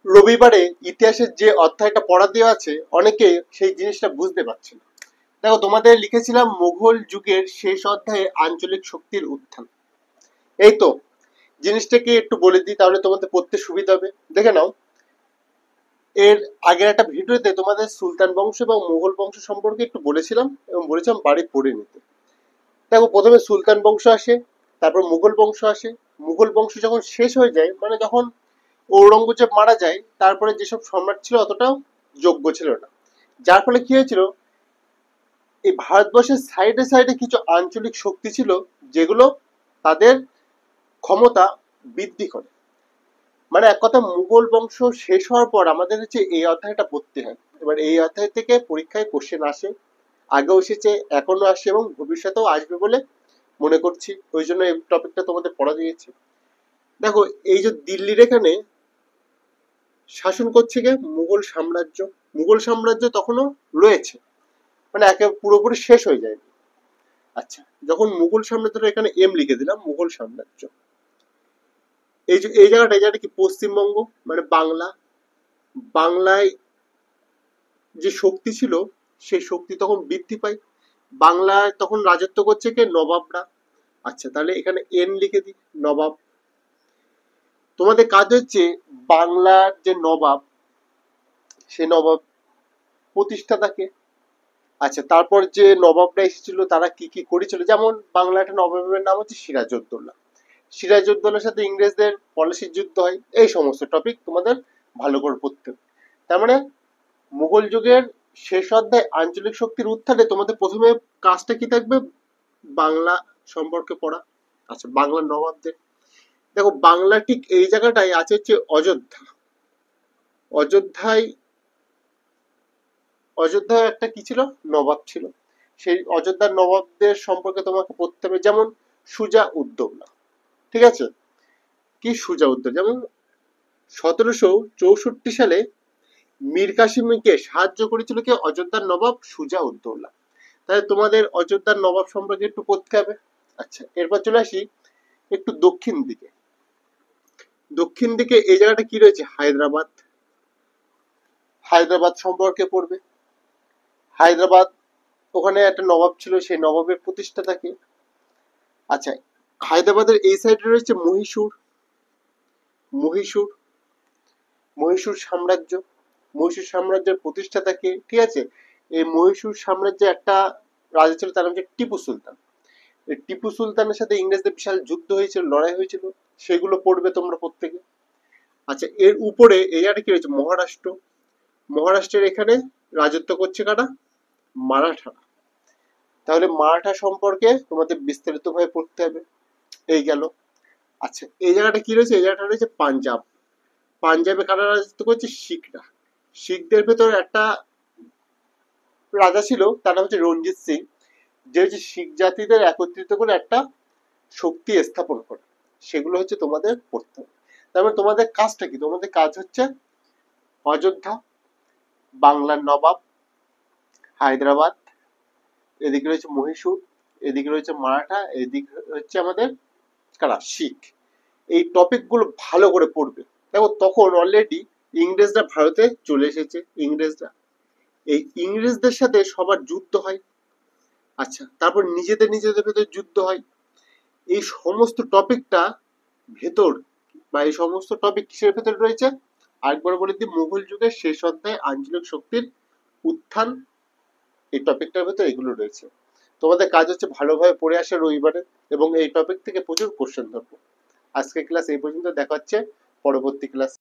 রবিবারে ইতিহাসের যে অধ্যায়টা পড়া দেওয়া আছে অনেকে সেই জিনিসটা বুঝতে পারছে না। দেখো, তোমাদের লিখেছিলাম মুঘল যুগের শেষ অধ্যায়ে আঞ্চলিক শক্তির উত্থান। এই তো, জিনিসটাকে একটু বলে দিই, তাহলে তোমাদের পড়তে সুবিধা হবে। দেখে নাও, এর আগের একটা ভিডিওতে তোমাদের সুলতান বংশ এবং মুঘল বংশ সম্পর্কে একটু বলেছিলাম এবং বলেছিলাম বাড়ি পড়ে নিতে। দেখো, প্রথমে সুলতান বংশ আসে, তারপর মুঘল বংশ আসে। মুঘল বংশ যখন শেষ হয়ে যায়, মানে যখন ঔরঙ্গজেব মারা যায়, তারপরে যেসব সম্রাট ছিল অতটাও যোগ্য ছিল না। যার ফলে কি হয়েছিল, এই ভারতবর্ষের সাইডে সাইডে কিছু আঞ্চলিক শক্তি ছিল যেগুলো তাদের ক্ষমতা বৃদ্ধি করে। মানে এক কথা, মুঘল বংশ শেষ হওয়ার পর আমাদের হচ্ছে এই অধ্যায়টা পড়তে হয়। এবার এই অধ্যায় থেকে পরীক্ষায় কোশ্চেন আসে, আগেও এসেছে, এখনো আসে এবং ভবিষ্যতেও আসবে বলে মনে করছি। ওই জন্য এই টপিকটা তোমাদের পড়া দিয়েছি। দেখো, এই যে দিল্লির এখানে শাসন করছে কে? মুঘল সাম্রাজ্য। মুঘল সাম্রাজ্য তখনও রয়েছে, মানে একে পুরোপুরি শেষ হয়ে যায়নি। আচ্ছা, যখন মুঘল সাম্রাজ্যটা, এখানে এম লিখে দিলাম, মুঘল সাম্রাজ্য। এই যে এই জায়গাটা কি? পশ্চিমবঙ্গ, মানে বাংলা। বাংলায় যে শক্তি ছিল সেই শক্তি তখন বৃদ্ধি পায়। বাংলায় তখন রাজত্ব করছে কে? নবাবরা। আচ্ছা, তাহলে এখানে এন লিখে দিই, নবাব। তোমাদের কাজ হচ্ছে বাংলার যে নবাব, সে নবাব প্রতিষ্ঠাতাকে। আচ্ছা, তারপর যে নবাবরা এসেছিল তারা কি কি করেছিল, যেমন বাংলা একটা নবাবের নাম হচ্ছে সিরাজউদ্দৌলা। সিরাজউদ্দৌলার সাথে ইংরেজদের পলাশির যুদ্ধ হয়। এই সমস্ত টপিক তোমাদের ভালো করে পড়তে হবে। তার মানে মুঘল যুগের শেষ অধ্যায় আঞ্চলিক শক্তির উত্থানে তোমাদের প্রথমে কাজটা কি থাকবে? বাংলা সম্পর্কে পড়া। আচ্ছা, বাংলার নবাবদের। দেখো, বাংলা ঠিক এই জায়গাটায় আছে হচ্ছে অযোধ্যা। অযোধ্যায় অযোধ্যায় একটা কি ছিল? নবাব ছিল। সেই অযোধ্যার নবাবদের সম্পর্কে তোমাকে পড়তে হবে, যেমন সুজা উদ্দৌলা। ঠিক আছে? কি সুজা উদ্দৌলা? যেমন 1764 সালে মীর কাসিমকে সাহায্য করেছিল কে? অযোধ্যার নবাব সুজা উদ্দৌলা। তাহলে তোমাদের অযোধ্যার নবাব সম্পর্কে একটু পড়তে হবে। আচ্ছা, এরপর চলে আসি একটু দক্ষিণ দিকে। দক্ষিণ দিকে এই জায়গাটা কি রয়েছে? হায়দ্রাবাদ। হায়দ্রাবাদ সম্পর্কে পড়বে। হায়দ্রাবাদ, ওখানে একটা নবাব ছিল, সেই নবাবের প্রতিষ্ঠাতা কে? আচ্ছা, হায়দ্রাবাদের এই সাইডে রয়েছে মহীশূর। মহীশূর, মহীশূর সাম্রাজ্য। মহীশূর সাম্রাজ্যের প্রতিষ্ঠাতা কে? ঠিক আছে? এই মহীশূর সাম্রাজ্যে একটা রাজা ছিল, তার নাম হচ্ছে টিপু সুলতান। এই টিপু সুলতানের সাথে ইংরেজদের বিশাল যুদ্ধ হয়েছিল, লড়াই হয়েছিল, সেগুলো পড়বে তোমরা প্রত্যেকে। আচ্ছা, এর উপরে এই জায়গাটা কি রয়েছে? মহারাষ্ট্র। মহারাষ্ট্রের এখানে রাজত্ব করছে কারা? মারাঠারা। তাহলে মারাঠা সম্পর্কে তোমাদের বিস্তারিত ভাবে পড়তে হবে। এই গেল। আচ্ছা, এই জায়গাটা কি রয়েছে? এই জায়গাটা রয়েছে পাঞ্জাব। পাঞ্জাবে কারা রাজত্ব করছে? শিখরা। শিখদের ভেতর একটা রাজা ছিল, তার নাম হচ্ছে রঞ্জিত সিং, যে হচ্ছে শিখ জাতিদের একত্রিত করে একটা শক্তি স্থাপন করে। সেগুলো হচ্ছে তোমাদের পড়তে হবে। তারপরে তোমাদের কাজটা কি? তোমাদের কাজ হচ্ছে অযোধ্যা, বাংলার নবাব, হায়দ্রাবাদ, এদিকে রয়েছে মহীশূর, এদিকে রয়েছে মারাঠা, এদিকে হচ্ছে আমাদের কারা? শিখ। এই টপিক গুলো ভালো করে পড়বে। দেখো, তখন অলরেডি ইংরেজরা ভারতে চলে এসেছে। ইংরেজরা, এই ইংরেজদের সাথে সবার যুদ্ধ হয়। আচ্ছা, তারপর নিজেদের নিজেদের ভেতর যুদ্ধ হয়। এই সমস্ত টপিকটা ভেতর, বা এই সমস্ত টপিক কিসের ভেতর রয়েছে? আরেকবার বলে দিই, মুঘল যুগের শেষ অধ্যায় আঞ্চলিক শক্তির উত্থান, এই টপিকটার ভেতর এগুলো রয়েছে। তোমাদের কাজ হচ্ছে ভালোভাবে পড়ে আসা রবিবারে, এবং এই টপিক থেকে প্রচুর কোশ্চেন ধরবো। আজকের ক্লাস এই পর্যন্ত, দেখা হচ্ছে পরবর্তী ক্লাস।